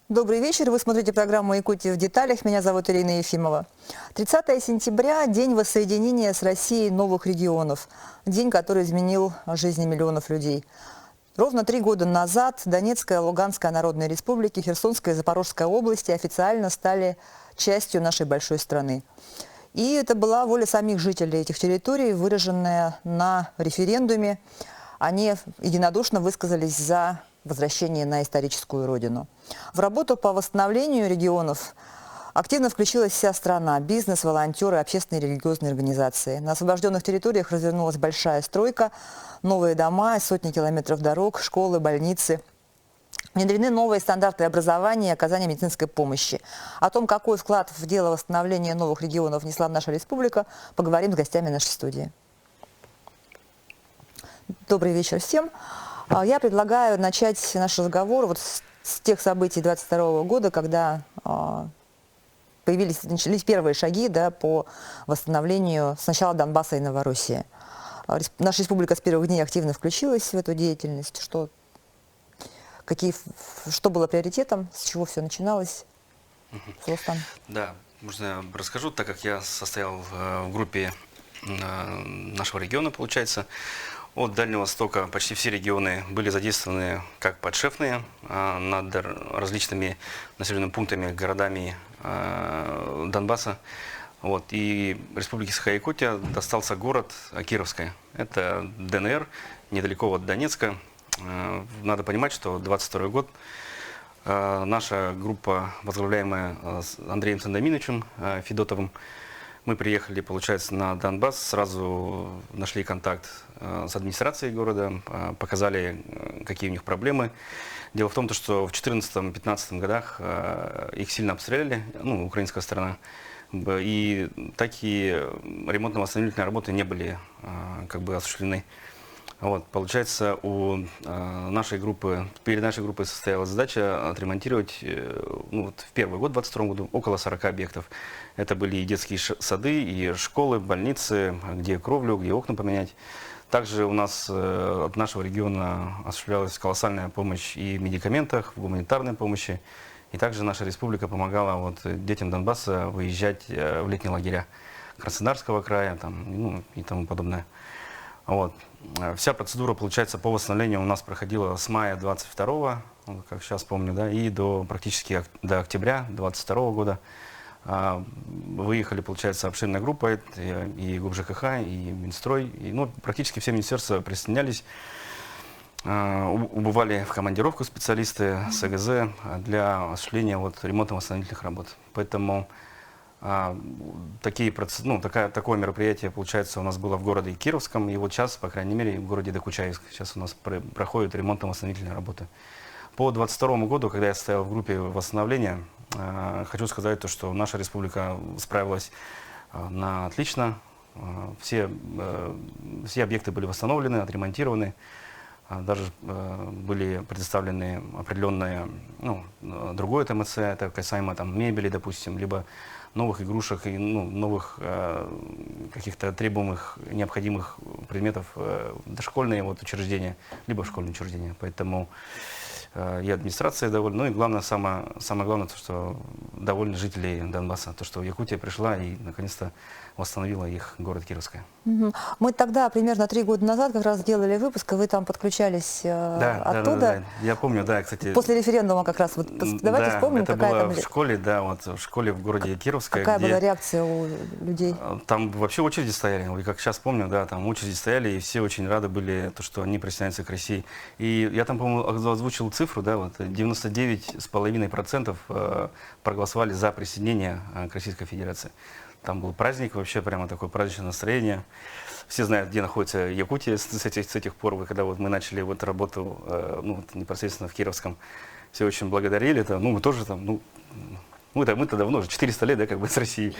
Добрый вечер. Вы смотрите программу «Якутия в деталях». Меня зовут Ирина Ефимова. 30 сентября – день воссоединения с Россией новых регионов. День, который изменил жизни миллионов людей. Ровно 3 года назад Донецкая, Луганская народные республики, Херсонская и Запорожская области официально стали частью нашей большой страны. И это была воля самих жителей этих территорий, выраженная на референдуме. Они единодушно высказались за возвращение на историческую родину. В работу по восстановлению регионов активно включилась вся страна – бизнес, волонтеры, общественные и религиозные организации. На освобожденных территориях развернулась большая стройка, новые дома, сотни километров дорог, школы, больницы. Внедрены новые стандарты образования и оказания медицинской помощи. О том, какой вклад в дело восстановления новых регионов внесла наша республика, поговорим с гостями нашей студии. Добрый вечер всем. Я предлагаю начать наш разговор вот с тех событий 22 года, когда начались первые шаги, да, по восстановлению сначала Донбасса и Новороссии. Наша республика с первых дней активно включилась в эту деятельность. Что было приоритетом, с чего все начиналось? Да, можно я расскажу, так как я состоял в группе нашего региона, получается. От Дальнего Востока почти все регионы были задействованы как подшефные над различными населенными пунктами, городами Донбасса. Вот. И Республике Саха-Якутия достался город Кировская. Это ДНР, недалеко от Донецка. Надо понимать, что 22 год наша группа, возглавляемая Андреем Сандоминовичем Федотовым, мы приехали, получается, на Донбасс, сразу нашли контакт с администрацией города, показали, какие у них проблемы. Дело в том, что в 2014-2015 годах их сильно обстреляли, украинская сторона, и такие ремонтно-восстановительные работы не были осуществлены. Вот, получается, перед нашей группой состоялась задача отремонтировать в первый год, в 2022 году, около 40 объектов. Это были и детские сады, и школы, больницы, где кровлю, где окна поменять. Также у нас от нашего региона осуществлялась колоссальная помощь и в медикаментах, в гуманитарной помощи. И также наша республика помогала детям Донбасса выезжать в летние лагеря Краснодарского края и тому подобное. Вот. Вся процедура, получается, по восстановлению у нас проходила с мая 22-го, как сейчас помню, да, и практически до октября 22 года. Выехали, получается, обширная группа, и ГУБ-ЖКХ, и Минстрой, и практически все министерства присоединялись. Убывали в командировку специалисты СГЗ для осуществления ремонтно-восстановительных работ. Поэтому такое мероприятие, получается, у нас было в городе Кировском, и вот сейчас, по крайней мере, в городе Докучаевск сейчас у нас проходят ремонтно-восстановительные работы. По 2022 году, когда я стоял в группе восстановления, хочу сказать, что наша республика справилась отлично. Все объекты были восстановлены, отремонтированы. Даже были предоставлены определенные, другое ТМЦ, это касаемо мебели, допустим, либо новых игрушек и новых каких-то требуемых, необходимых предметов в дошкольные учреждения, либо в школьные учреждения. Поэтому и администрация довольна. И главное, самое главное, что довольны жители Донбасса, то, что Якутия пришла и наконец-то восстановила их город Кировская. Мы тогда, примерно 3 года назад, как раз делали выпуск, и вы там подключались оттуда. Да. Я помню, да, кстати. После референдума как раз. Давайте вспомним, это какая было в школе, в школе в городе Кировская. Какая была реакция у людей? Там вообще очереди стояли, как сейчас помню, да, там очереди стояли, и все очень рады были, что они присоединяются к России. И я там, по-моему, озвучил цифру, да, 99,5% проголосовали за присоединение к Российской Федерации. Там был праздник, вообще прямо такое праздничное настроение. Все знают, где находится Якутия с этих пор, когда мы начали работу непосредственно в Кировском. Все очень благодарили. Мы тоже мы-то давно, уже 400 лет, да, с Россией.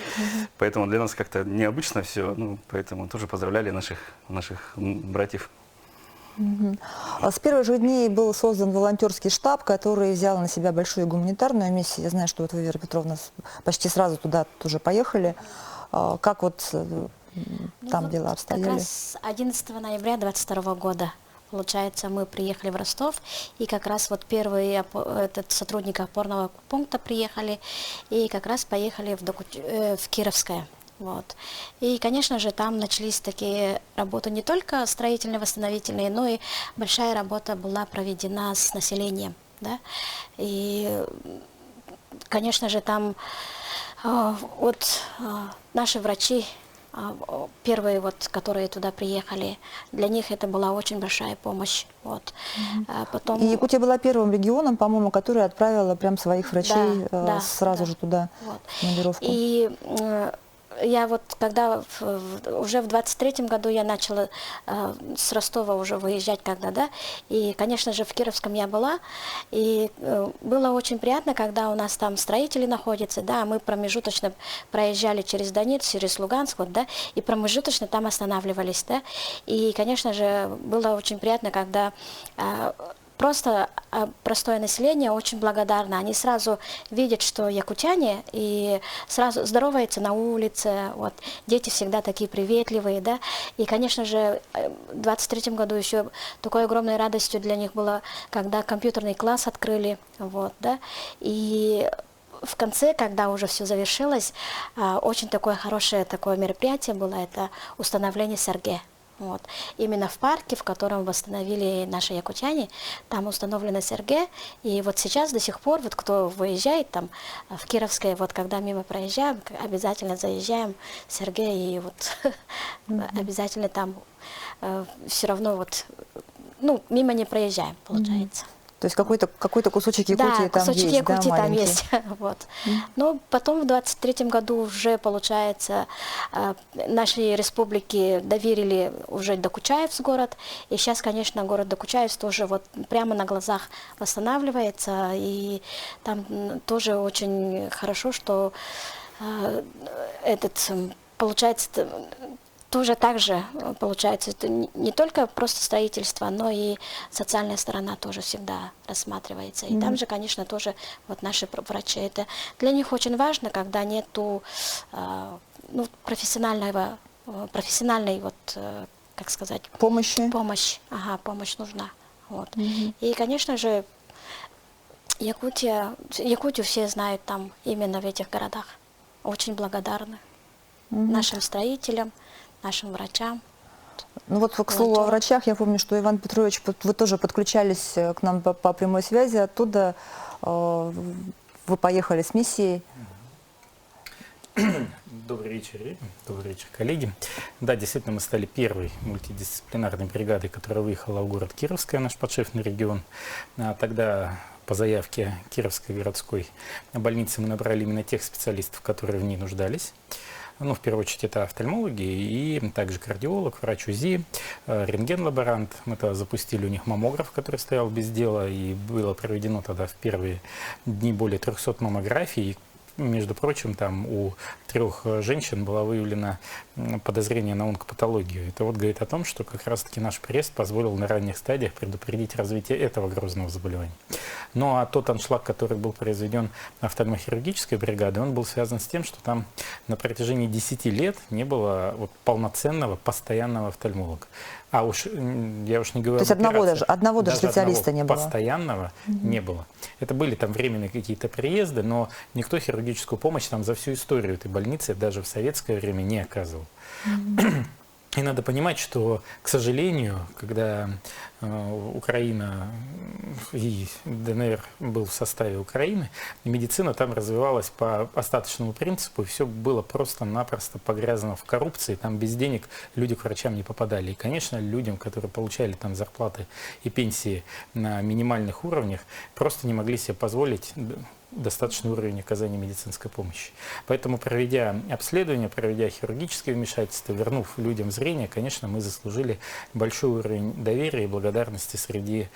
Поэтому для нас как-то необычно все. Поэтому тоже поздравляли наших братьев. С первых же дней был создан волонтерский штаб, который взял на себя большую гуманитарную миссию. Я знаю, что вы, Вера Петровна, почти сразу туда тоже поехали. Как там дела обстояли? Как раз 11 ноября 2022 года получается, мы приехали в Ростов, и как раз вот первый этот сотрудник опорного пункта приехали, и как раз поехали в Кировское. Вот. И, конечно же, там начались такие работы не только строительные, восстановительные, но и большая работа была проведена с населением. Да? И, конечно же, там наши врачи, первые, вот, которые туда приехали, для них это была очень большая помощь. Вот. Потом... И Якутия была первым регионом, по-моему, который отправила прям своих врачей сразу же туда, вот, в командировку. И я вот, когда уже в 23-м году я начала с Ростова уже выезжать да, и, конечно же, в Кировском я была, и было очень приятно, когда у нас там строители находятся, да, мы промежуточно проезжали через Донецк, через Луганск, вот, да, и промежуточно там останавливались, да, и, конечно же, было очень приятно, когда просто простое население очень благодарно. Они сразу видят, что якутяне, и сразу здороваются на улице. Вот. Дети всегда такие приветливые. Да? И, конечно же, в 23-м году еще такой огромной радостью для них было, когда компьютерный класс открыли. Вот, да? И в конце, когда уже все завершилось, очень такое хорошее такое мероприятие было, это установление СРГ. Вот. Именно в парке, в котором восстановили наши якутяне, там установлена СРГ, и вот сейчас до сих пор, вот кто выезжает там в Кировское, вот когда мимо проезжаем, обязательно заезжаем в СРГ, и вот обязательно там все равно вот, ну, мимо не проезжаем, получается. То есть какой-то кусочек Якутии там кусочек есть, Якутии да, там есть. Вот. Но потом в 23-м году уже, получается, нашей республике доверили уже Докучаевск город. И сейчас, конечно, город Докучаевск тоже вот прямо на глазах восстанавливается. И там тоже очень хорошо, что получается, тоже так же, получается, это не только просто строительство, но и социальная сторона тоже всегда рассматривается. И там же, конечно, тоже вот наши врачи, это для них очень важно, когда нету профессиональной вот, как сказать, помощи. Помощь нужна. Вот. И, конечно же, Якутию все знают там именно в этих городах. Очень благодарны нашим строителям, нашим врачам. Ну вот, к слову о врачах, я помню, что, Иван Петрович, вы тоже подключались к нам по прямой связи, оттуда вы поехали с миссией. Добрый вечер, коллеги. Да, действительно, мы стали первой мультидисциплинарной бригадой, которая выехала в город Кировское, наш подшефный регион. Тогда по заявке Кировской городской больницы мы набрали именно тех специалистов, которые в ней нуждались. Ну, в первую очередь, это офтальмологи и также кардиолог, врач УЗИ, рентген-лаборант. Мы тогда запустили у них маммограф, который стоял без дела, и было проведено тогда в первые дни более 300 маммографий. Между прочим, там у 3 женщин было выявлено подозрение на онкопатологию. Это вот говорит о том, что как раз-таки наш приезд позволил на ранних стадиях предупредить развитие этого грозного заболевания. Ну а тот аншлаг, который был произведен офтальмохирургической бригадой, он был связан с тем, что там на протяжении 10 лет не было вот полноценного, постоянного офтальмолога. А уж я уж не говорю. То есть одного даже специалиста не было. Постоянного не было. Это были там временные какие-то приезды, но никто хирургическую помощь там за всю историю этой больницы даже в советское время не оказывал. И надо понимать, что, к сожалению, когда Украина и ДНР был в составе Украины, медицина там развивалась по остаточному принципу, и все было просто-напросто погрязано в коррупции, там без денег люди к врачам не попадали. И, конечно, людям, которые получали там зарплаты и пенсии на минимальных уровнях, просто не могли себе позволить достаточный уровень оказания медицинской помощи. Поэтому, проведя обследование, проведя хирургическое вмешательство, вернув людям зрение, конечно, мы заслужили большой уровень доверия и благодарности среди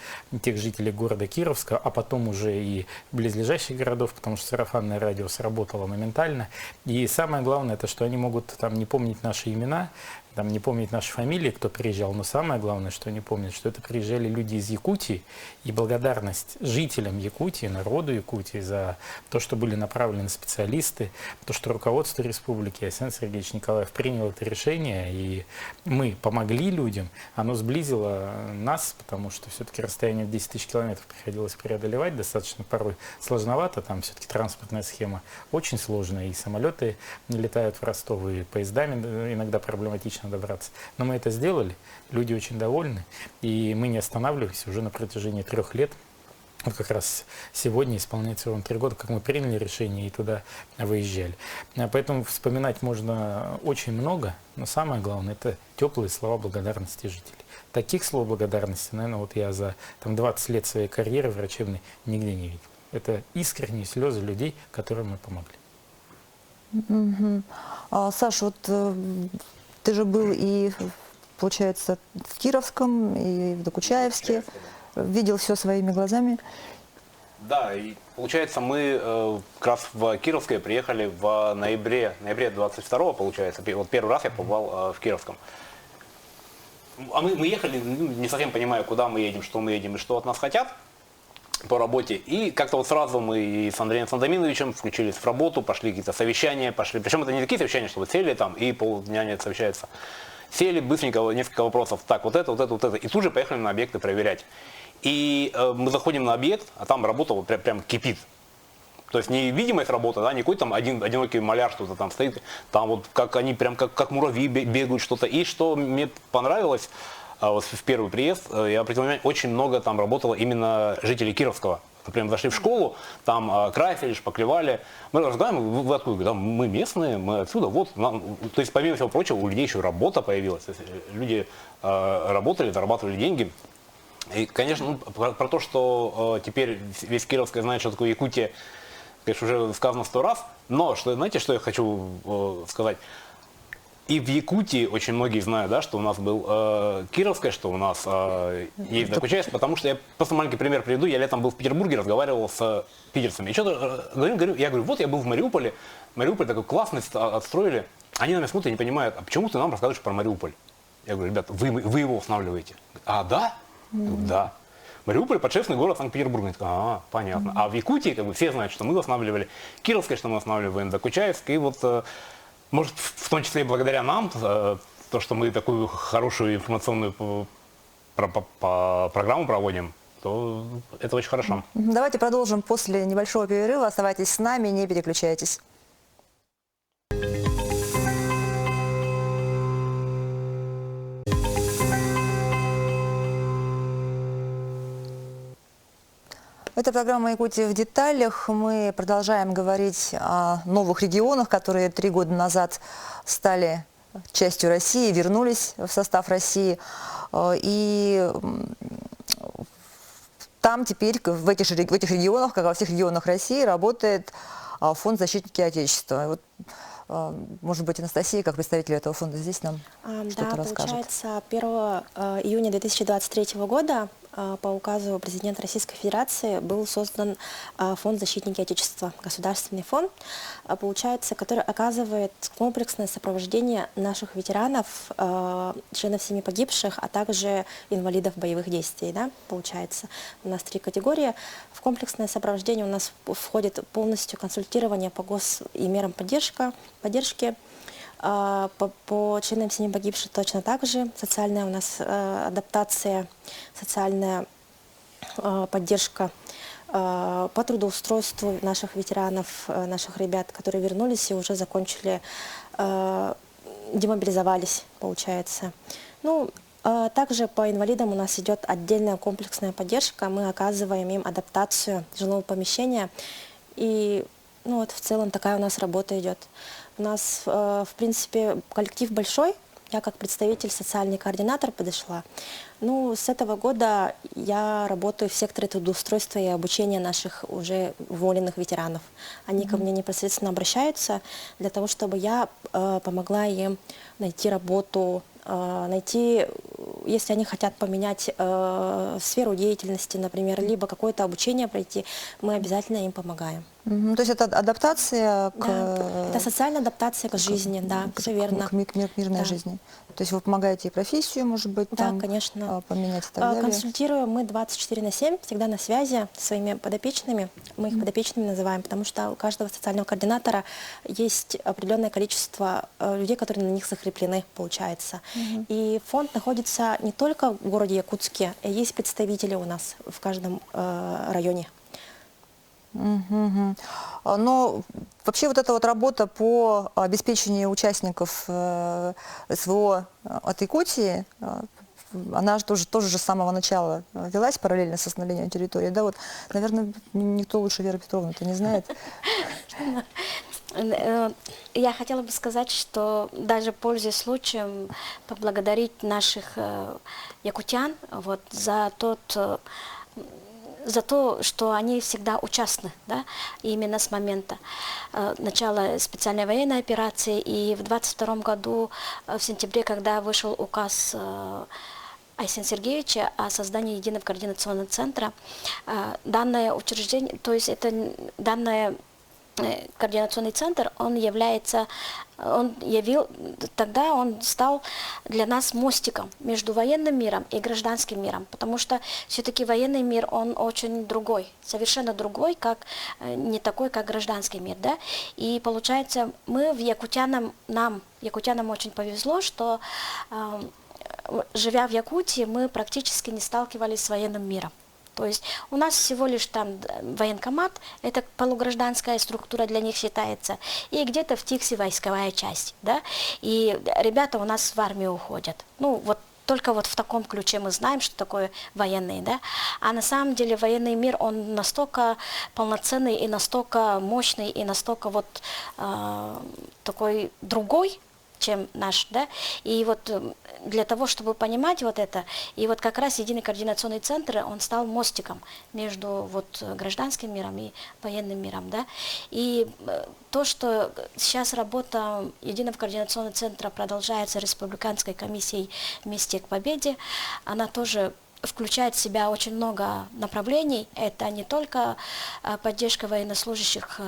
тех жителей города Кировска, а потом уже и близлежащих городов, потому что сарафанное радио сработало моментально. И самое главное, это что они могут там не помнить наши имена, там не помнить наши фамилии, кто приезжал, но самое главное, что не помнят, что это приезжали люди из Якутии, и благодарность жителям Якутии, народу Якутии за то, что были направлены специалисты, то, что руководство республики, Асен Сергеевич Николаев принял это решение, и мы помогли людям, оно сблизило нас, потому что все-таки расстояние в 10 тысяч километров приходилось преодолевать, достаточно порой сложновато, там все-таки транспортная схема очень сложная, и самолеты не летают в Ростов, и поездами иногда проблематично добраться. Но мы это сделали, люди очень довольны, и мы не останавливаемся уже на протяжении 3 лет. Вот как раз сегодня исполняется ровно 3 года, как мы приняли решение и туда выезжали. Поэтому вспоминать можно очень много, но самое главное – это теплые слова благодарности жителей. Таких слов благодарности, наверное, вот я за 20 лет своей карьеры врачебной нигде не видел. Это искренние слезы людей, которым мы помогли. Саш, вот ты же был и, получается, в Кировском, и в Докучаевске, видел все своими глазами. Да, и получается, мы как раз в Кировское приехали в ноябре 22-го, получается. Вот первый раз я побывал в Кировском. А мы ехали, не совсем понимая, куда мы едем и что от нас хотят по работе. И как-то вот сразу мы и с Андреем Сандаминовичем включились в работу, пошли какие-то совещания, Причем это не такие совещания, что вот сели там и полдня не совещаются. Сели быстренько, несколько вопросов. Так, вот это. И тут же поехали на объекты проверять. И мы заходим на объект, а там работа вот прям кипит. То есть не видимость работы, да, не какой там одинокий маляр что-то там стоит, там вот как они прям как муравьи бегают что-то. И что мне понравилось, вот в первый приезд, я обратил внимание, очень много там работало именно жителей Кировского. Например, зашли в школу, там красили, шпаклевали. Мы разговариваем, вы откуда? Да, мы местные, мы отсюда. Вот, то есть, помимо всего прочего, у людей еще работа появилась. То есть, люди работали, зарабатывали деньги. И, конечно, про то, что теперь весь Кировское знает, что такое Якутия, конечно, уже сказано 100 раз. Но, знаете, что я хочу сказать? И в Якутии очень многие знают, да, что у нас был Кировское, что у нас есть Докучаевск, потому что я просто маленький пример приведу. Я летом был в Петербурге, разговаривал с питерцами. И что-то я говорю, вот я был в Мариуполе, Мариуполь такой классный отстроили. Они на меня смотрят и не понимают, а почему ты нам рассказываешь про Мариуполь? Я говорю, ребят, вы его устанавливаете. А, да? Да. Мариуполь – подшефный город Санкт-Петербурга. Понятно. А в Якутии как бы все знают, что мы восстанавливали Кировское, что мы восстанавливаем Докучаевск. И вот, может, в том числе и благодаря нам, то, что мы такую хорошую информационную программу проводим, то это очень хорошо. Давайте продолжим после небольшого перерыва. Оставайтесь с нами, не переключайтесь. Это программа «Якутия в деталях». Мы продолжаем говорить о новых регионах, которые 3 года назад стали частью России, вернулись в состав России. И там теперь, в этих регионах, как во всех регионах России, работает фонд «Защитники Отечества». Вот, может быть, Анастасия, как представитель этого фонда, здесь нам что-то расскажет. Получается, 1 июня 2023 года по указу президента Российской Федерации был создан фонд «Защитники Отечества», государственный фонд, получается, который оказывает комплексное сопровождение наших ветеранов, членов семьи погибших, а также инвалидов боевых действий. Да, получается, у нас 3 категории. В комплексное сопровождение у нас входит полностью консультирование по и мерам поддержки. По членам семьи погибших точно так же. Социальная у нас адаптация, социальная поддержка по трудоустройству наших ветеранов, наших ребят, которые вернулись и уже закончили, демобилизовались, получается. Ну, также по инвалидам у нас идет отдельная комплексная поддержка. Мы оказываем им адаптацию жилого помещения. И ну, вот в целом такая у нас работа идет. У нас, в принципе, коллектив большой. Я как представитель, социальный координатор подошла. Ну, с этого года я работаю в секторе трудоустройства и обучения наших уже уволенных ветеранов. Они ко мне непосредственно обращаются для того, чтобы я помогла им найти работу, найти, если они хотят поменять сферу деятельности, например, либо какое-то обучение пройти, мы обязательно им помогаем. То есть это адаптация к... Да, это социальная адаптация к жизни, да, все верно. К мирной Да. жизни. То есть вы помогаете и профессию, может быть, Да, там, конечно. поменять и так далее? Консультируем мы 24/7, всегда на связи со своими подопечными. Мы их подопечными называем, потому что у каждого социального координатора есть определенное количество людей, которые на них закреплены, получается. И фонд находится не только в городе Якутске, а есть представители у нас в каждом районе. Но вообще вот эта вот работа по обеспечению участников СВО от Якутии, она же тоже же с самого начала велась параллельно с восстановлением территории. Да, вот, наверное, никто лучше Веры Петровны-то не знает. Я хотела бы сказать, что даже пользуясь случаем, поблагодарить наших якутян вот, за то, что они всегда участны, да, именно с момента начала специальной военной операции. И в 22 году, в сентябре, когда вышел указ Айсена Сергеевича о создании единого координационного центра, данное учреждение, то есть это данное координационный центр, тогда он стал для нас мостиком между военным миром и гражданским миром, потому что все-таки военный мир, он очень другой, совершенно другой, не такой, как гражданский мир, да, и получается, якутянам очень повезло, что живя в Якутии, мы практически не сталкивались с военным миром. То есть у нас всего лишь там военкомат, это полугражданская структура для них считается, и где-то в Тиксе войсковая часть, да, и ребята у нас в армию уходят. Ну, вот только вот в таком ключе мы знаем, что такое военный, да, а на самом деле военный мир, он настолько полноценный и настолько мощный, и настолько вот такой другой, чем наш, да, и вот для того, чтобы понимать вот это, и вот как раз единый координационный центр, он стал мостиком между вот гражданским миром и военным миром, да, и то, что сейчас работа единого координационного центра продолжается республиканской комиссией «Вместе к победе», она тоже включает в себя очень много направлений, это не только поддержка военнослужащих,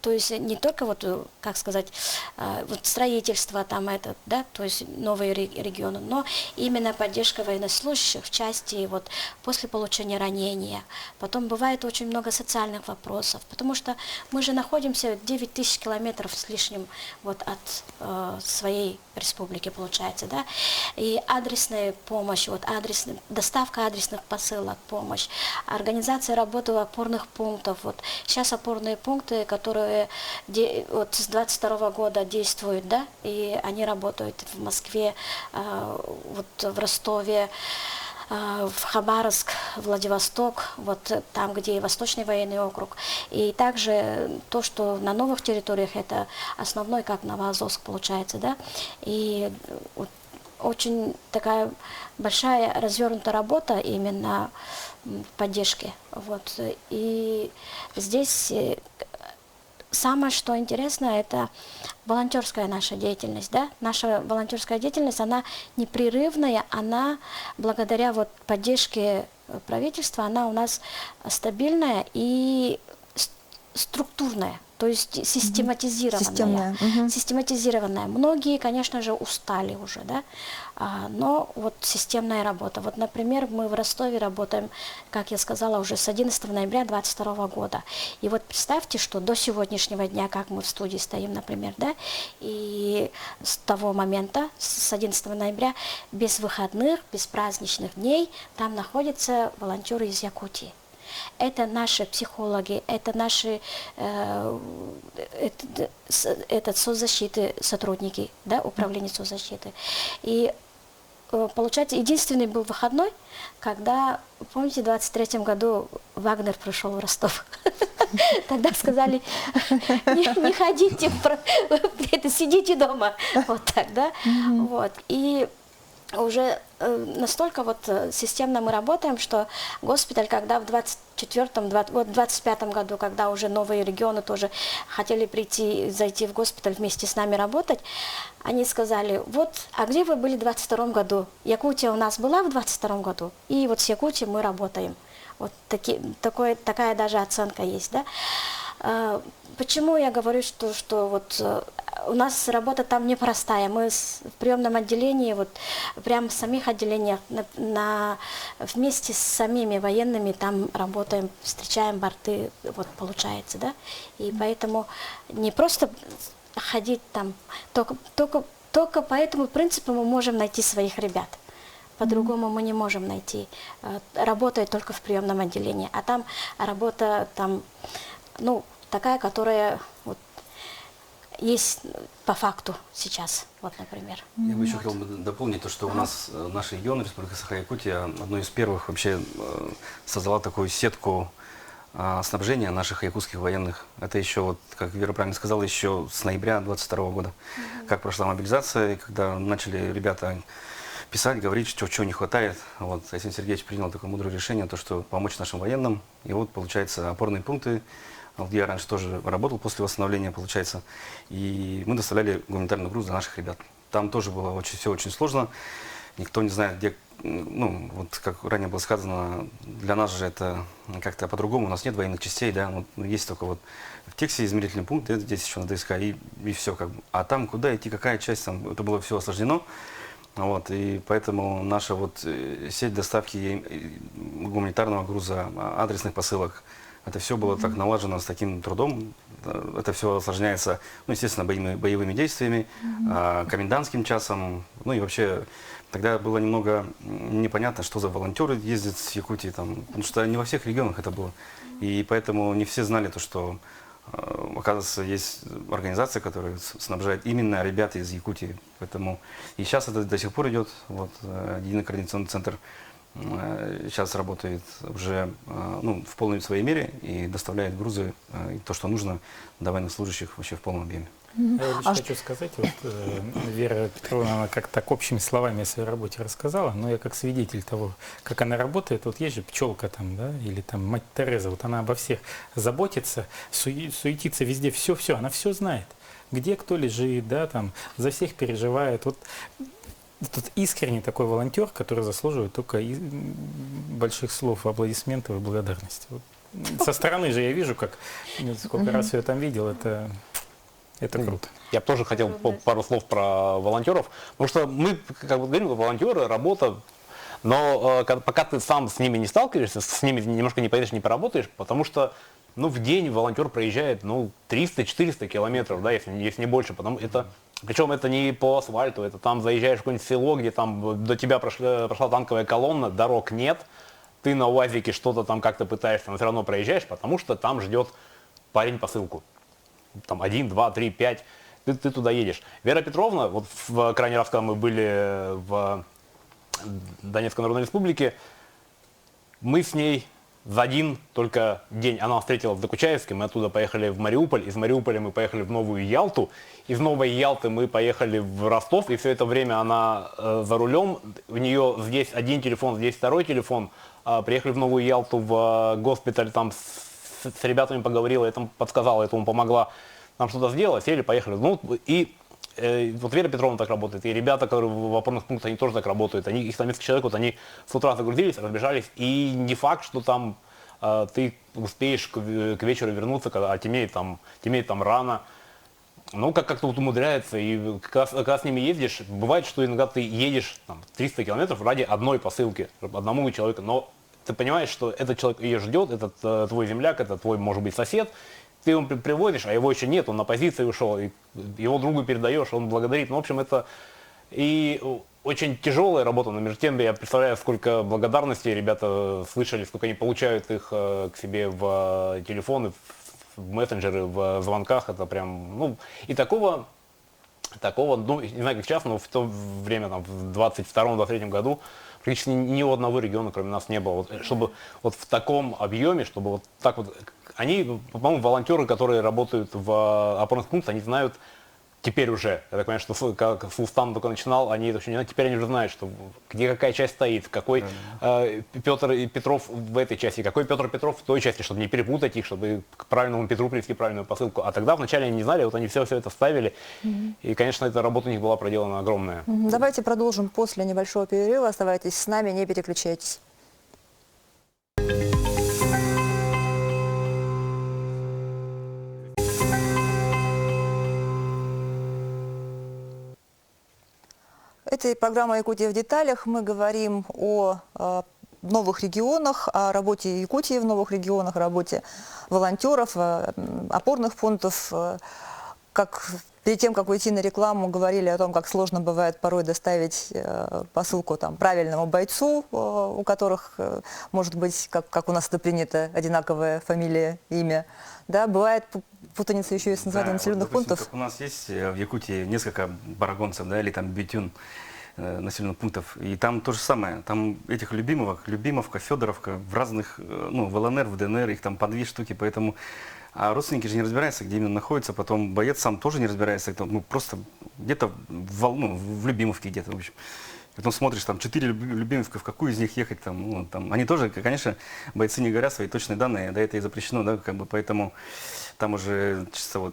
то есть не только вот, как сказать, вот строительство там это, да, то есть новые регионы, но именно поддержка военнослужащих в части вот после получения ранения. Потом бывает очень много социальных вопросов, потому что мы же находимся 9000 километров с лишним вот от своей республики, получается, да, и адресная помощь, вот доставка адресных посылок, помощь, организация работы опорных пунктов, вот сейчас опорные пункты, которые вот с 22 года действуют, да, и они работают в Москве, вот в Ростове, в Хабаровск, Владивосток, вот там, где Восточный военный округ. И также то, что на новых территориях, это основной, как Новоазовск получается, да, и вот очень такая большая развернутая работа именно в поддержке, вот, и здесь самое, что интересно, это волонтерская наша деятельность, да? Наша волонтерская деятельность, она непрерывная, она благодаря вот поддержке правительства, она у нас стабильная и структурная, то есть систематизированная. Систематизированная. Многие, конечно же, устали уже, да? Но вот системная работа. Вот, например, мы в Ростове работаем, как я сказала, уже с 11 ноября 2022 года. И вот представьте, что до сегодняшнего дня, как мы в студии стоим, например, да, и с того момента, с 11 ноября, без выходных, без праздничных дней, там находятся волонтеры из Якутии. Это наши психологи, это наши соцзащиты сотрудники, да, управления соцзащиты. И получается, единственный был выходной, когда, помните, в 23-м году Вагнер пришел в Ростов. Тогда сказали, не ходите, сидите дома. Вот так, да. Вот. И уже настолько вот системно мы работаем, что госпиталь, когда в 25-м году, когда уже новые регионы тоже хотели зайти в госпиталь вместе с нами работать, они сказали, вот, а где вы были в 22-м году? Якутия у нас была в 22-м году, и вот с Якутией мы работаем. Вот такая даже оценка есть, да. Почему я говорю, что вот у нас работа там непростая. Мы в приемном отделении, вот прямо в самих отделениях, вместе с самими военными там работаем, встречаем борты, вот получается, да. И поэтому не просто ходить там, только по этому принципу мы можем найти своих ребят. По-другому мы не можем найти. Работает только в приемном отделении. А там работа там, ну, такая, которая вот, есть по факту сейчас, вот, например. Я бы еще хотел дополнить то, что у нас наш регион, Республика Саха-Якутия, одной из первых вообще создала такую сетку снабжения наших якутских военных. Это еще, вот, как Вера правильно сказала, еще с ноября 2022 года. Как прошла мобилизация, и когда начали ребята писать, говорить, что чего не хватает. Вот Алексей Сергеевич принял такое мудрое решение, то, что помочь нашим военным. И вот, получается, опорные пункты. Я раньше тоже работал после восстановления, получается. И мы доставляли гуманитарный груз для наших ребят. Там тоже было все очень сложно. Никто не знает, где, ну, вот как ранее было сказано, для нас же это как-то по-другому. У нас нет военных частей, да, вот, есть только вот в Тексе измерительный пункт, здесь еще на ДСК, и все как бы. А там куда идти, какая часть, там, это было все осложнено. Вот, и поэтому наша вот сеть доставки гуманитарного груза, адресных посылок, это все было так налажено с таким трудом. Это все осложняется, ну, естественно, боевыми действиями, комендантским часом. Ну и вообще тогда было немного непонятно, что за волонтеры ездят с Якутии, там, потому что не во всех регионах это было. И поэтому не все знали то, что, оказывается, есть организация, которая снабжает именно ребят из Якутии. Поэтому и сейчас это до сих пор идет. Вот, единый координационный центр сейчас работает уже, ну, в полной своей мере и доставляет грузы и то, что нужно для военнослужащих вообще в полном объеме. Я лишь хочу сказать, вот, Вера Петровна, она как так общими словами о своей работе рассказала, но я как свидетель того, как она работает, вот есть же пчелка там, да, или там мать Тереза, вот она обо всех заботится, суетится везде, все, она все знает, где кто лежит, да, там, за всех переживает. Вот тут искренний такой волонтер, который заслуживает только больших слов, аплодисментов и благодарности. Вот. Со стороны же я вижу, как сколько раз я там видел, это круто. Я бы тоже хотел пару слов про волонтеров, потому что мы, как бы говорим, волонтеры, работа, но пока ты сам с ними не сталкиваешься, с ними немножко не поедешь, не поработаешь, потому что, ну, в день волонтер проезжает, ну, 300-400 километров, да, если не больше, причем это не по асфальту, это там заезжаешь в какое-нибудь село, где там до тебя прошла танковая колонна, дорог нет, ты на УАЗике что-то там как-то пытаешься, но все равно проезжаешь, потому что там ждет парень посылку. Там 1, 2, 3, 5, ты туда едешь. Вера Петровна, вот в крайний раз, когда мы были в Донецкой Народной Республике, мы с ней за один только день, она нас встретила в Докучаевске, мы оттуда поехали в Мариуполь, из Мариуполя мы поехали в Новую Ялту, из Новой Ялты мы поехали в Ростов, и все это время она за рулем, у нее здесь один телефон, здесь второй телефон, приехали в Новую Ялту в госпиталь, там с ребятами поговорила, этому подсказала, этому помогла нам что-то сделать, сели, поехали. Ну, и вот Вера Петровна так работает, и ребята, которые в опорных пунктах, они тоже так работают. Их там несколько человек, вот они с утра загрузились, разбежались, и не факт, что там ты успеешь к вечеру вернуться, а темнеет там рано. Ну, как-то вот умудряется, и когда с ними ездишь, бывает, что иногда ты едешь там, 300 километров ради одной посылки, одному человеку, но ты понимаешь, что этот человек ее ждет, это твой земляк, это твой, может быть, сосед, ты его приводишь, а его еще нет, он на позиции ушел, и его другу передаешь, он благодарит. Ну, в общем, это и очень тяжелая работа, но между тем я представляю, сколько благодарности ребята слышали, сколько они получают их к себе в телефоны, в мессенджеры, в звонках, это прям, ну, и такого, ну, не знаю, как сейчас, но в то время, там, в 22-23 году, практически ни у одного региона, кроме нас, не было. Вот, чтобы вот в таком объеме, чтобы вот так вот... Они, по-моему, волонтеры, которые работают в опорных пунктах, они знают теперь уже, я так понимаю, что как Сулстан только начинал, они это еще не знают, теперь они уже знают, что где какая часть стоит, какой Петр Петров в этой части, какой Петр Петров в той части, чтобы не перепутать их, чтобы к правильному Петру привести правильную посылку. А тогда вначале они не знали, вот они все это ставили, и, конечно, эта работа у них была проделана огромная. Давайте продолжим после небольшого перерыва. Оставайтесь с нами, не переключайтесь. этой программы «Якутия в деталях» мы говорим о новых регионах, о работе Якутии в новых регионах, о работе волонтеров, опорных пунктов. Как перед тем, как уйти на рекламу, говорили о том, как сложно бывает порой доставить посылку правильному бойцу, у которых, может быть, как у нас это принято, одинаковая фамилия, имя. Да, бывает путаница еще и с названием населенных пунктов. Как у нас есть в Якутии несколько барагонцев, да, или там битюн населенных пунктов, и там то же самое. Там этих Любимовка, Федоровка, в разных, в ЛНР, в ДНР, их там по 2 штуки, поэтому... А родственники же не разбираются, где именно находятся, потом боец сам тоже не разбирается, просто где-то в Любимовке где-то, в общем. Потом смотришь, там 4 Любимовки, в какую из них ехать, они тоже, конечно, бойцы не говорят свои точные данные, да, это и запрещено, да, поэтому там уже чисто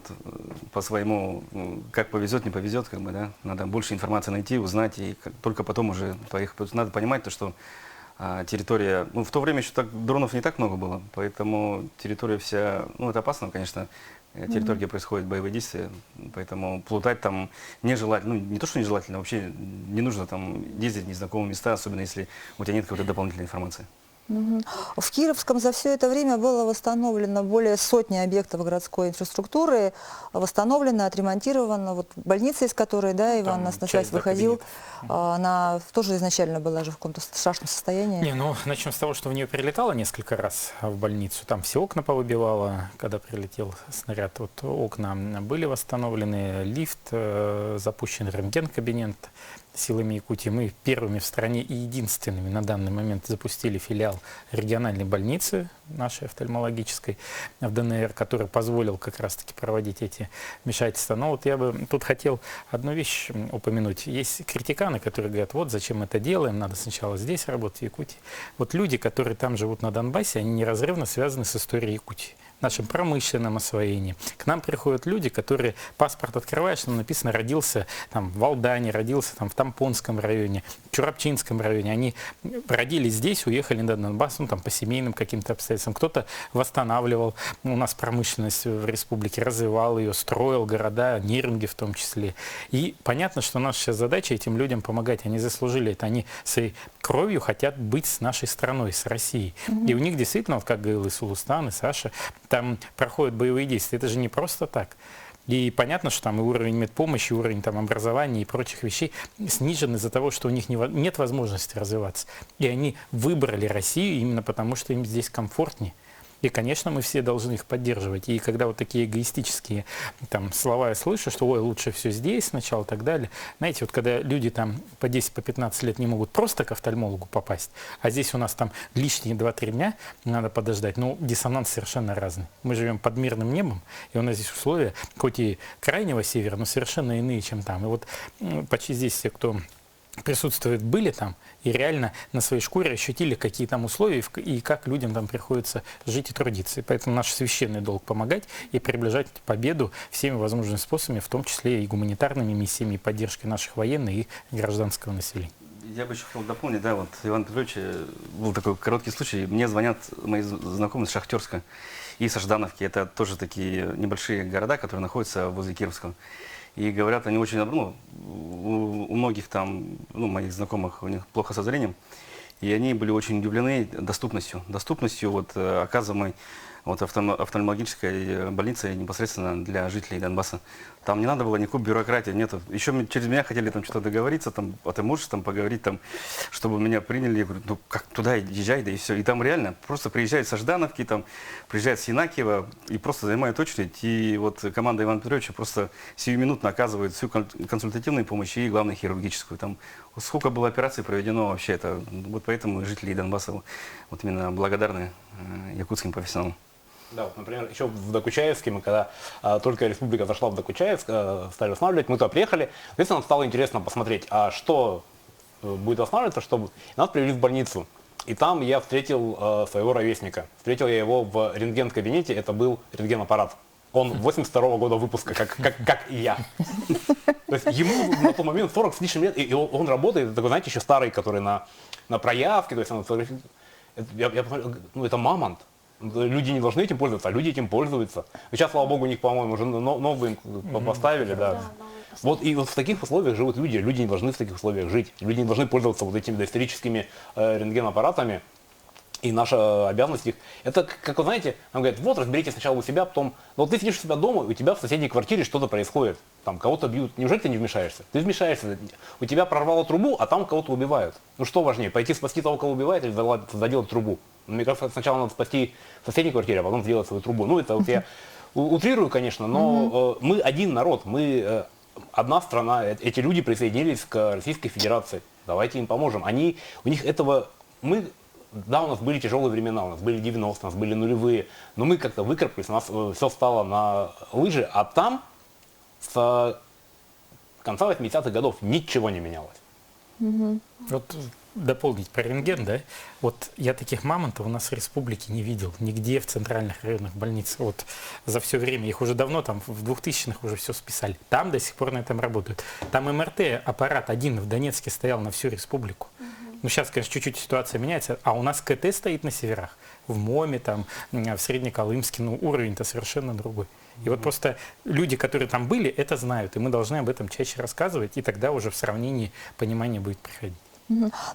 по своему, как повезет, не повезет, да, надо больше информации найти, узнать, и только потом уже поехать. Надо понимать то, что территория, в то время еще дронов не так много было, поэтому территория вся, это опасно, конечно, территория, где происходят боевые действия, поэтому плутать там нежелательно, не то, что нежелательно, вообще не нужно там ездить в незнакомые места, особенно если у тебя нет какой-то дополнительной информации. В Кировском за все это время было восстановлено более сотни объектов городской инфраструктуры, восстановлено, отремонтировано. Больница, из которой, да, Иван нас на связь выходил, она тоже изначально была же в каком-то страшном состоянии. Начнем с того, что в нее прилетало несколько раз в больницу. Там все окна повыбивало, когда прилетел снаряд. Окна были восстановлены, лифт, запущен рентген-кабинет силами Якутии. Мы первыми в стране и единственными на данный момент запустили филиал региональной больницы нашей офтальмологической в ДНР, который позволил как раз-таки проводить эти вмешательства. Но я бы тут хотел одну вещь упомянуть. Есть критиканы, которые говорят, зачем это делаем, надо сначала здесь работать, в Якутии. Люди, которые там живут на Донбассе, они неразрывно связаны с историей Якутии, нашим промышленном освоении. К нам приходят люди, которые паспорт открываешь, там написано, родился в Алдане, родился в Тампонском районе, в Чурапчинском районе. Они родились здесь, уехали на Донбасс, по семейным каким-то обстоятельствам. Кто-то восстанавливал у нас промышленность в республике, развивал ее, строил города, Неринги в том числе. И понятно, что наша сейчас задача этим людям помогать. Они заслужили это. Они своей кровью хотят быть с нашей страной, с Россией. И у них действительно, как говорил и Сулустан, и Саша, там проходят боевые действия. Это же не просто так. И понятно, что там и уровень медпомощи, и уровень образования и прочих вещей снижен из-за того, что у них нет возможности развиваться. И они выбрали Россию именно потому, что им здесь комфортнее. И, конечно, мы все должны их поддерживать. И когда такие эгоистические слова я слышу, что лучше все здесь сначала и так далее. Знаете, когда люди по 10-15 лет не могут просто к офтальмологу попасть, а здесь у нас лишние 2-3 дня надо подождать, диссонанс совершенно разный. Мы живем под мирным небом, и у нас здесь условия, хоть и крайнего севера, но совершенно иные, чем там. И почти здесь все, кто присутствуют, были там и реально на своей шкуре ощутили, какие там условия и как людям там приходится жить и трудиться. И поэтому наш священный долг помогать и приближать победу всеми возможными способами, в том числе и гуманитарными миссиями, и поддержкой наших военных и гражданского населения. Я бы еще хотел дополнить, Иван Петрович, был такой короткий случай. Мне звонят мои знакомые с Шахтерска и со Ждановки. Это тоже такие небольшие города, которые находятся возле Кировского. И говорят, они очень, у многих моих знакомых, у них плохо со зрением, и они были очень удивлены доступностью оказываемой офтальмологической больницы непосредственно для жителей Донбасса. Там не надо было никакой бюрократии, нету. Еще через меня хотели что-то договориться, а ты можешь поговорить, чтобы меня приняли. Я говорю, как туда езжай, да и все. И там реально просто приезжают со Ждановки, приезжают с Янакиева и просто занимают очередь. И команда Ивана Петровича просто сиюминутно оказывает всю консультативную помощь и, главное, хирургическую. Сколько было операций проведено вообще, поэтому жители Донбасса именно благодарны якутским профессионалам. Да, например, еще в Докучаевске мы, когда только республика зашла в Докучаевск, стали восстанавливать, мы туда приехали, соответственно, нам стало интересно посмотреть, а что будет восстанавливаться, чтобы... И нас привели в больницу. И там я встретил своего ровесника. Встретил я его в рентген-кабинете, это был рентген-аппарат. Он 82-го года выпуска, как и я. То есть ему на тот момент 40 с лишним лет, и он работает, такой, знаете, еще старый, который на проявке, то есть он фотографирует. Я посмотрел, это мамонт. Люди не должны этим пользоваться, а люди этим пользуются. Сейчас, слава богу, у них, по-моему, уже новые поставили, да. Вот и вот в таких условиях живут люди. Люди не должны в таких условиях жить. Люди не должны пользоваться вот этими доисторическими рентгенаппаратами. И наша обязанность их... Это, как вы знаете, нам говорят, вот разберитесь сначала у себя, потом... Но вот ты сидишь у себя дома, у тебя в соседней квартире что-то происходит. Там кого-то бьют. Неужели ты не вмешаешься? Ты вмешаешься. У тебя прорвало трубу, а там кого-то убивают. Ну что важнее, пойти спасти того, кого убивает, или заделать трубу? Мне кажется, сначала надо спасти в соседней квартире, а потом сделать свою трубу. Ну это вот я утрирую, конечно, но мы один народ, мы одна страна. Эти люди присоединились к Российской Федерации. Давайте им поможем. У них этого... Да, у нас были тяжелые времена, у нас были 90-е, у нас были нулевые, но мы как-то выкарабкались, у нас все стало на лыжи, а там с конца 80-х годов ничего не менялось. Вот дополнить про рентген, да? Вот я таких мамонтов у нас в республике не видел, нигде в центральных районных больницах. Вот за все время, их уже давно там в 2000-х уже все списали. Там до сих пор на этом работают. Там МРТ-аппарат один в Донецке стоял на всю республику. Ну, сейчас, конечно, чуть-чуть ситуация меняется, а у нас КТ стоит на северах, в МОМе, там, в Среднеколымске, ну, уровень-то совершенно другой. И вот просто люди, которые там были, это знают, и мы должны об этом чаще рассказывать, и тогда уже в сравнении понимание будет приходить.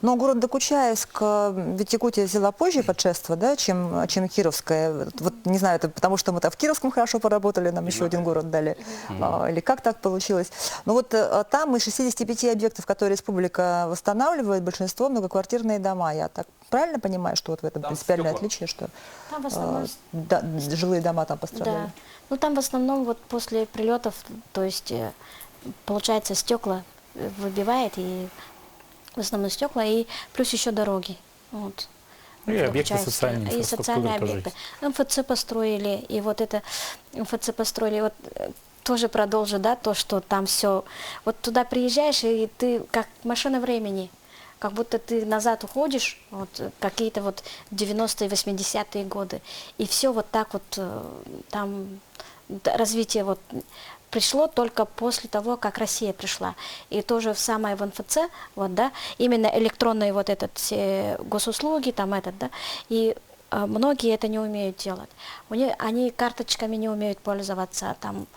Но город Докучаевск, ведь Якутия взяла позже подшефство, да, чем Кировская. Вот не знаю, это потому что мы там в Кировском хорошо поработали, нам еще один город дали. Или как так получилось. Но вот там из 65 объектов, которые республика восстанавливает, большинство многоквартирные дома. Я так правильно понимаю, что вот в этом там принципиальное стекла. отличие, что Там в основном... жилые дома там пострадали? Да. Ну там в основном вот после прилетов, то есть получается стекла выбивает, и в основном стекла, и плюс еще дороги. Вот. Ну, и объекты социальной и социальные инфраструктуры объекты. МФЦ построили, и вот это МФЦ построили, вот тоже продолжу, да, то, что там все. Вот туда приезжаешь, и ты как машина времени. Как будто ты назад уходишь, вот, какие-то вот 90-е, 80-е годы. И все вот так вот там развитие вот пришло только после того, как Россия пришла. И тоже самое в МФЦ, вот, да, именно электронные вот этот госуслуги, там этот, да, и многие это не умеют делать. Они карточками не умеют пользоваться, там,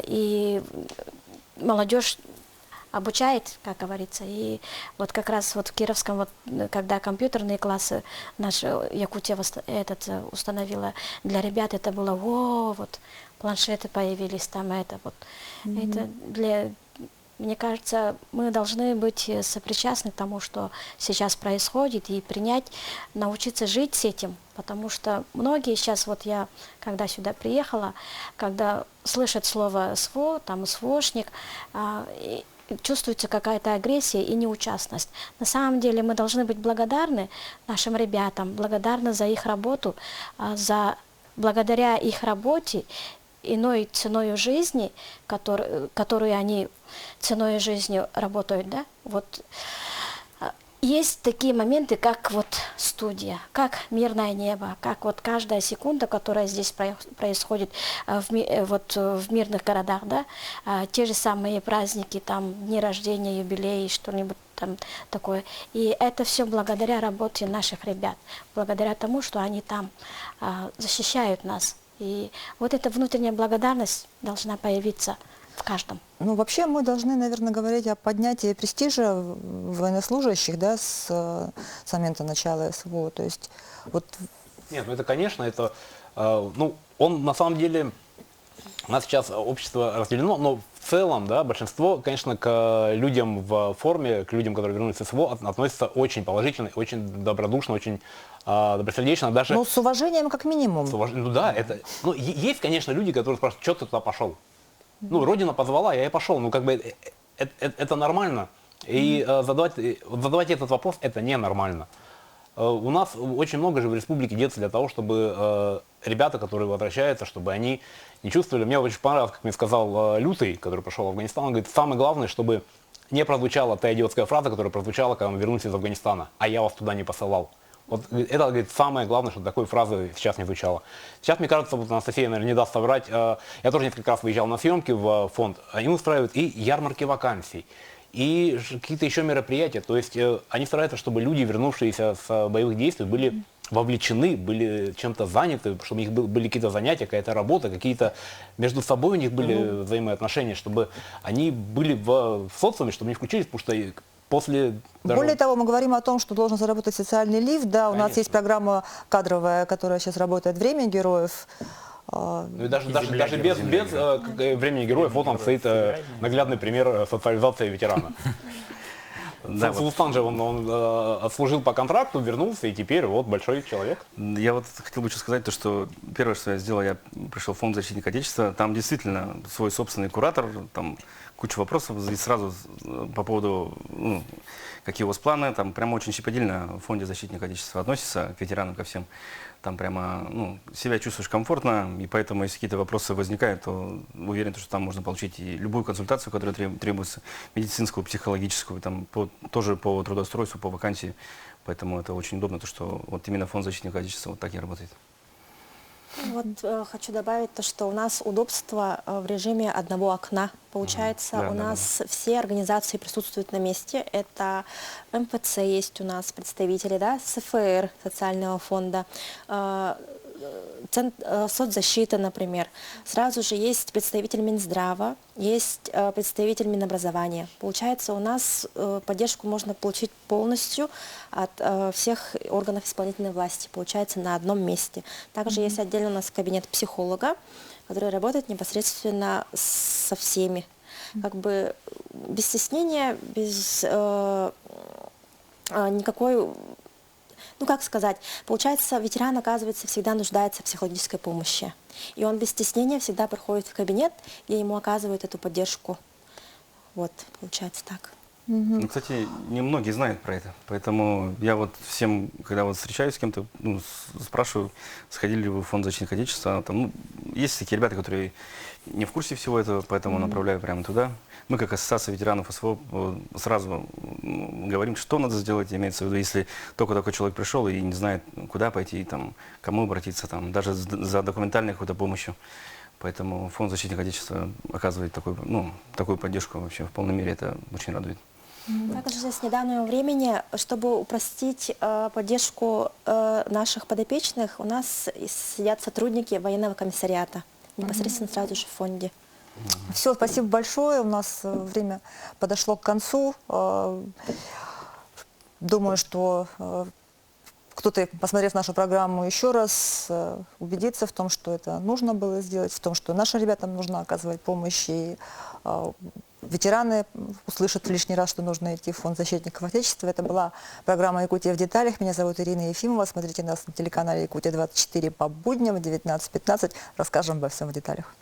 и молодежь обучает, как говорится, и вот как раз вот в Кировском, вот, когда компьютерные классы наша Якутия установила для ребят, это было, вот, планшеты появились, там это вот. Это мне кажется, мы должны быть сопричастны к тому, что сейчас происходит, и принять, научиться жить с этим, потому что многие сейчас, вот я, когда сюда приехала, когда слышат слово СВО, там СВОшник, чувствуется какая-то агрессия и неучастность. На самом деле мы должны быть благодарны нашим ребятам, благодарны за их работу, благодаря их работе, иной ценой жизни, которую они ценой жизни работают, да, вот. Есть такие моменты, как вот студия, как мирное небо, как вот каждая секунда, которая здесь происходит в мирных городах, да, те же самые праздники, там, дни рождения, юбилеи, что-нибудь там такое. И это все благодаря работе наших ребят, благодаря тому, что они там защищают нас. И вот эта внутренняя благодарность должна появиться в каждом. Ну, вообще мы должны, наверное, говорить о поднятии престижа военнослужащих, да, с момента начала СВО. То есть, вот... Нет, ну это, конечно, это, ну, он на самом деле, у нас сейчас общество разделено, но в целом, да, большинство, конечно, к людям в форме, к людям, которые вернулись с СВО, относятся очень положительно, очень добродушно, очень добросердечно. Даже... Ну, с уважением как минимум. Ну да, это... Ну, есть, конечно, люди, которые спрашивают, что ты туда пошел? Ну, Родина позвала, я и пошел. Ну, как бы, это нормально. И задавать этот вопрос, это ненормально. У нас очень много же в республике делается для того, чтобы ребята, которые возвращаются, чтобы они не чувствовали... Мне очень понравилось, как мне сказал Лютый, который пошел в Афганистан, он говорит, самое главное, чтобы не прозвучала та идиотская фраза, которая прозвучала, когда мы вернулись из Афганистана, а я вас туда не посылал. Вот это, говорит, самое главное, чтобы такой фразы сейчас не звучало. Сейчас, мне кажется, вот Анастасия, наверное, не даст соврать. Я тоже несколько раз выезжал на съемки в фонд. Они устраивают и ярмарки вакансий, и какие-то еще мероприятия. То есть они стараются, чтобы люди, вернувшиеся с боевых действий, были вовлечены, были чем-то заняты, чтобы у них были какие-то занятия, какая-то работа, какие-то между собой у них были взаимоотношения, чтобы они были в социуме, чтобы они включились, потому что после... Более того, мы говорим о том, что должен заработать социальный лифт. Да, у нас есть программа кадровая, которая сейчас работает «Время героев». Ну и даже без времени героев, вот он стоит наглядный пример социализации ветерана. Да, Сулстан же, он отслужил по контракту, вернулся, и теперь вот большой человек. Я вот хотел бы еще сказать, то, что первое, что я сделал, я пришел в фонд защитника Отечества, там действительно свой собственный куратор, там куча вопросов, и сразу по поводу, ну, какие у вас планы, там прямо очень щепетильно в фонде защитника Отечества относится к ветеранам, ко всем. Там прямо, ну, себя чувствуешь комфортно, и поэтому, если какие-то вопросы возникают, то уверен, что там можно получить и любую консультацию, которая требуется, медицинскую, психологическую, там, тоже по трудоустройству, по вакансии. Поэтому это очень удобно, то, что вот именно фонд защитника Отечества вот так и работает. Вот хочу добавить то, что у нас удобство в режиме одного окна. Получается, Да, у нас все организации присутствуют на месте. Это МФЦ есть у нас представители, да, СФР, социального фонда, соцзащита, например. Сразу же есть представитель Минздрава, есть представитель Минобразования. Получается, у нас поддержку можно получить полностью от всех органов исполнительной власти, получается, на одном месте. Также есть отдельно у нас кабинет психолога, который работает непосредственно со всеми. Как бы без стеснения, без никакой... Ну, как сказать, получается, ветеран, оказывается, всегда нуждается в психологической помощи. И он без стеснения всегда приходит в кабинет, где ему оказывают эту поддержку. Вот, получается так. Ну, кстати, немногие знают про это, поэтому я вот всем, когда вот встречаюсь с кем-то, ну, спрашиваю, сходили ли вы в фонд защитника Отечества, там, ну, есть такие ребята, которые не в курсе всего этого, поэтому направляю прямо туда. Мы, как ассоциация ветеранов СВО, сразу говорим, что надо сделать, имеется в виду, если только такой человек пришел и не знает, куда пойти, там, кому обратиться, там, даже за документальной какой-то помощью. Поэтому фонд защитника Отечества оказывает такую поддержку вообще в полной мере, это очень радует. Также с недавнего времени, чтобы упростить поддержку наших подопечных, у нас сидят сотрудники военного комиссариата, непосредственно сразу же в фонде. Все, спасибо большое. У нас время подошло к концу. Думаю, что кто-то, посмотрев нашу программу еще раз, убедится в том, что это нужно было сделать, в том, что нашим ребятам нужно оказывать помощь. И ветераны услышат лишний раз, что нужно идти в фонд защитников Отечества. Это была программа «Якутия в деталях». Меня зовут Ирина Ефимова. Смотрите нас на телеканале «Якутия-24» по будням в 19:15. Расскажем обо всем в деталях.